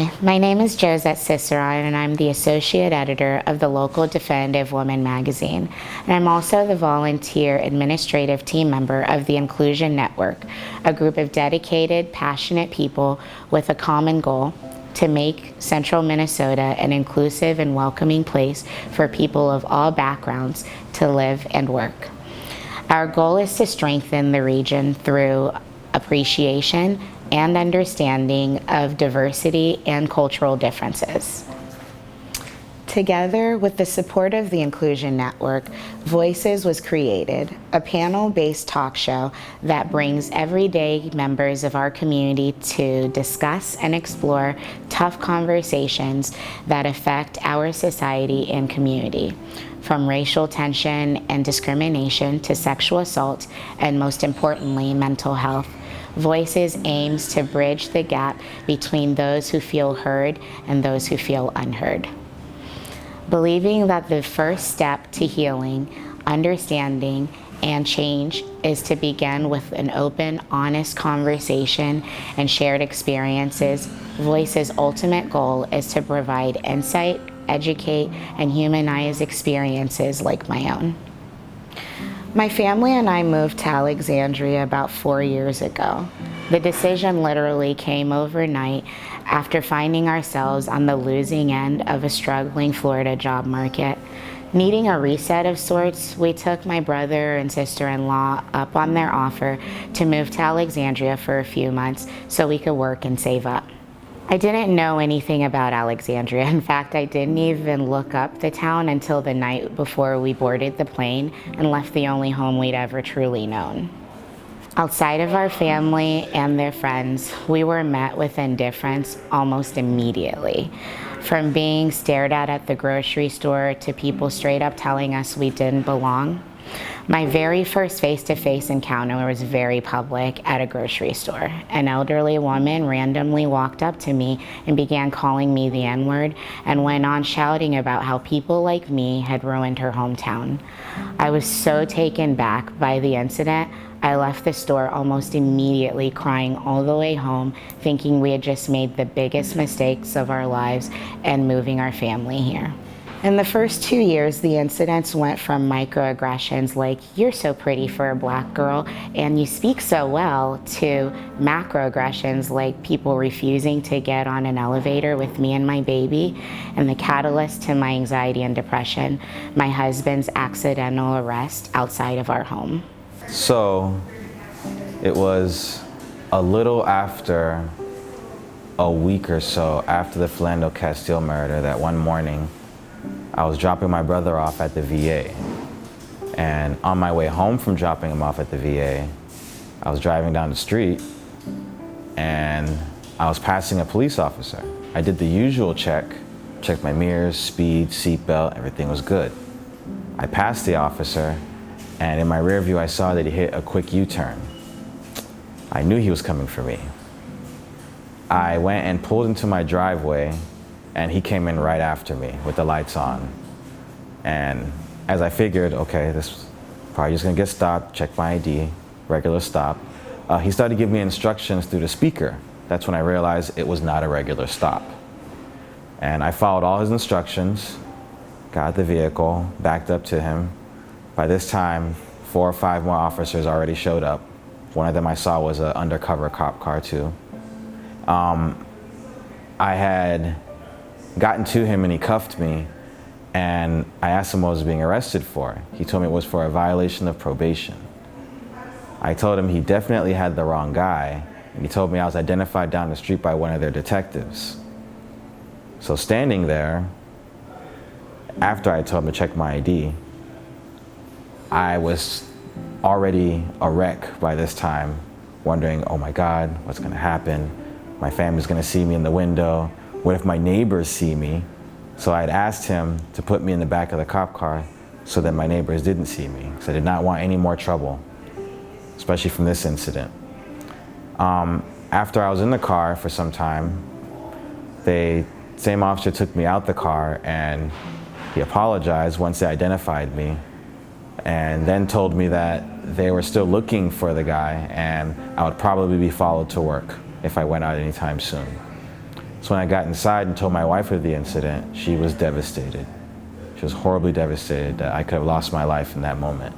Hi, my name is Josette Ciceron, and I'm the Associate Editor of the local Definitive Woman magazine. And I'm also the volunteer administrative team member of the Inclusion Network, a group of dedicated, passionate people with a common goal to make Central Minnesota an inclusive and welcoming place for people of all backgrounds to live and work. Our goal is to strengthen the region through appreciation and understanding of diversity and cultural differences. Together with the support of the Inclusion Network, Voices was created, a panel-based talk show that brings everyday members of our community to discuss and explore tough conversations that affect our society and community, from racial tension and discrimination to sexual assault, and most importantly, mental health. Voices aims to bridge the gap between those who feel heard and those who feel unheard. Believing that the first step to healing, understanding, and change is to begin with an open, honest conversation and shared experiences, Voice's ultimate goal is to provide insight, educate, and humanize experiences like my own. My family and I moved to Alexandria about 4 years ago. The decision literally came overnight after finding ourselves on the losing end of a struggling Florida job market. Needing a reset of sorts, we took my brother and sister-in-law up on their offer to move to Alexandria for a few months so we could work and save up. I didn't know anything about Alexandria. In fact, I didn't even look up the town until the night before we boarded the plane and left the only home we'd ever truly known. Outside of our family and their friends, we were met with indifference almost immediately. From being stared at the grocery store to people straight up telling us we didn't belong. My very first face-to-face encounter was very public at a grocery store. An elderly woman randomly walked up to me and began calling me the N-word and went on shouting about how people like me had ruined her hometown. I was so taken back by the incident, I left the store almost immediately, crying all the way home, thinking we had just made the biggest mistakes of our lives and moving our family here. In the first 2 years, the incidents went from microaggressions like, "You're so pretty for a black girl," and "You speak so well," to macroaggressions like people refusing to get on an elevator with me and my baby, and the catalyst to my anxiety and depression, my husband's accidental arrest outside of our home. So, it was a little after a week or so after the Philando Castile murder that one morning, I was dropping my brother off at the VA. And on my way home from dropping him off at the VA, I was driving down the street and I was passing a police officer. I did the usual checked my mirrors, speed, seatbelt, everything was good. I passed the officer and in my rear view I saw that he hit a quick U-turn. I knew he was coming for me. I went and pulled into my driveway and he came in right after me with the lights on. And as I figured, okay, this is probably just gonna get stopped, check my ID, regular stop, he started giving me instructions through the speaker. That's when I realized it was not a regular stop. And I followed all his instructions, got the vehicle, backed up to him. By this time, 4 or 5 more officers already showed up. One of them I saw was an undercover cop car too. I had gotten to him and he cuffed me and I asked him what I was being arrested for. He told me it was for a violation of probation. I told him he definitely had the wrong guy and he told me I was identified down the street by one of their detectives. So standing there, after I told him to check my ID, I was already a wreck by this time, wondering, oh my God, what's gonna happen? My family's gonna see me in the window. What if my neighbors see me? So I had asked him to put me in the back of the cop car so that my neighbors didn't see me, because I did not want any more trouble, especially from this incident. After I was in the car for some time, the same officer took me out the car and he apologized once they identified me and then told me that they were still looking for the guy and I would probably be followed to work if I went out anytime soon. So when I got inside and told my wife of the incident, she was devastated. She was horribly devastated that I could have lost my life in that moment.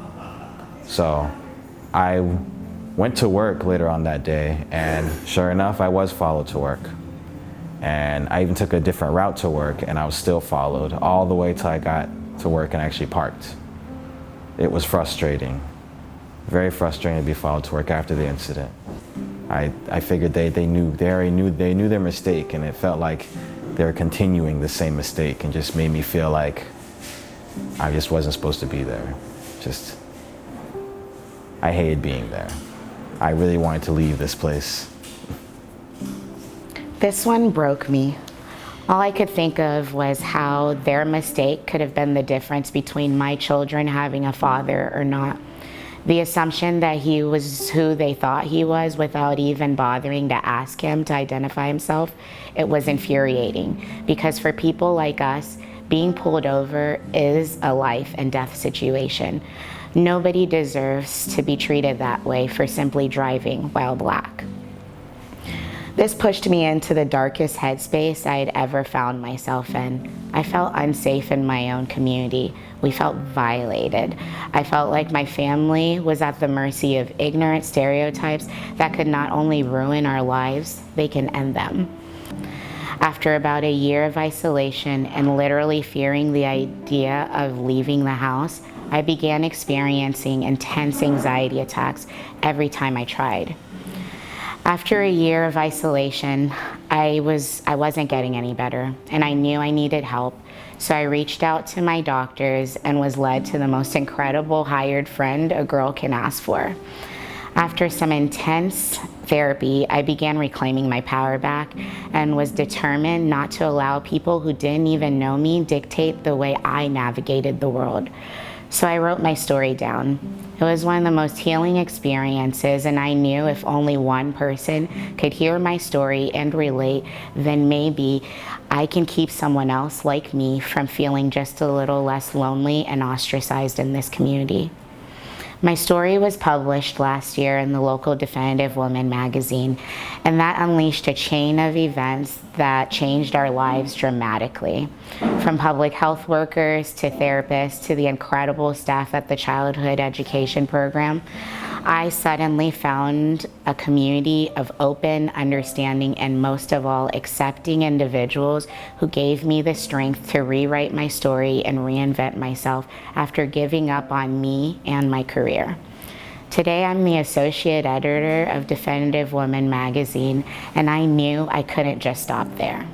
So I went to work later on that day, and sure enough, I was followed to work. And I even took a different route to work, and I was still followed all the way till I got to work and actually parked. It was frustrating, very frustrating to be followed to work after the incident. I figured they knew their mistake, and it felt like they were continuing the same mistake, and just made me feel like I just wasn't supposed to be there. I hated being there. I really wanted to leave this place. This one broke me. All I could think of was how their mistake could have been the difference between my children having a father or not. The assumption that he was who they thought he was without even bothering to ask him to identify himself, it was infuriating. Because for people like us, being pulled over is a life and death situation. Nobody deserves to be treated that way for simply driving while black. This pushed me into the darkest headspace I had ever found myself in. I felt unsafe in my own community. We felt violated. I felt like my family was at the mercy of ignorant stereotypes that could not only ruin our lives, they can end them. After about a year of isolation and literally fearing the idea of leaving the house, I began experiencing intense anxiety attacks every time I tried. After a year of isolation, I wasn't getting any better, and I knew I needed help. So I reached out to my doctors and was led to the most incredible hired friend a girl can ask for. After some intense therapy, I began reclaiming my power back and was determined not to allow people who didn't even know me dictate the way I navigated the world. So I wrote my story down. It was one of the most healing experiences, and I knew if only one person could hear my story and relate, then maybe I can keep someone else like me from feeling just a little less lonely and ostracized in this community. My story was published last year in the local Definitive Woman magazine, and that unleashed a chain of events that changed our lives dramatically. From public health workers to therapists to the incredible staff at the childhood education program, I suddenly found a community of open, understanding, and most of all, accepting individuals who gave me the strength to rewrite my story and reinvent myself after giving up on me and my career. Today, I'm the associate editor of Definitive Woman magazine, and I knew I couldn't just stop there.